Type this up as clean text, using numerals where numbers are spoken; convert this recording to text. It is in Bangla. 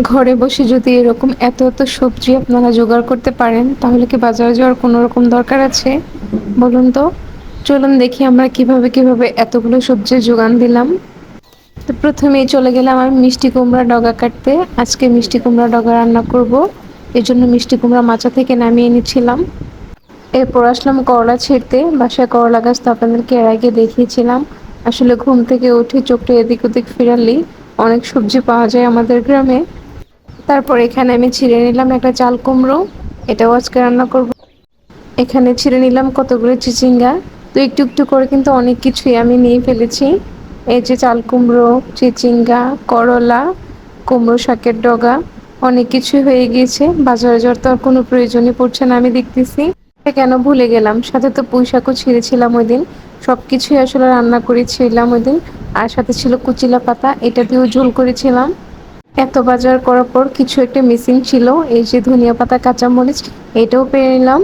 ঘরে বসে যদি এরকম এত এত সবজি আপনারা জোগাড় করতে পারেন তাহলে কি বাজারে যাওয়ার কোনো রকম দরকার আছে বলুন তো। চলুন দেখি আমরা কিভাবে কিভাবে এতগুলো সবজির যোগান দিলাম। তো প্রথমেই চলে গেলাম আমি মিষ্টি কুমড়া ডগা কাটতে। আজকে মিষ্টি কুমড়া ডগা রান্না করব, এর জন্য মিষ্টি কুমড়া মাচা থেকে নামিয়ে নিচ্ছিলাম। এরপর আসলাম করলা ছিঁড়তে। বাসায় করলা গাছ তো আপনাদেরকে এর আগে দেখিয়েছিলাম। আসলে ঘুম থেকে উঠে চোখটা এদিক ওদিক ফিরালেই অনেক সবজি পাওয়া যায় আমাদের গ্রামে। তারপর এখানে আমি ছিঁড়ে নিলাম একটা চাল কুমড়ো, এটাও আজকে রান্না করব। এখানে ছিঁড়ে নিলাম কতগুলো চিচিঙ্গা। তো একটু একটু করে কিন্তু অনেক কিছুই আমি নিয়ে ফেলেছি। এই যে চাল কুমড়ো, চিচিঙ্গা, করলা, কুমড়ো শাকের ডগা, অনেক কিছুই হয়ে গিয়েছে। বাজারে যাওয়ার তো আর কোনো প্রয়োজনই পড়ছে না আমি দেখতেছি। কেন ভুলে গেলাম, সাথে তো পুঁই শাকও ছিঁড়েছিলাম ওই দিন। সবকিছুই আসলে রান্না করেছিলাম ওই দিন। আর সাথে ছিল কুচিলা পাতা, এটা দিয়েও ঝোল করেছিলাম। এত বাজার করার পর কিছু একটা মিসিং ছিল, এই যে ধনিয়া পাতা, কাঁচামরিচ, এটাও পেয়ে নিলাম।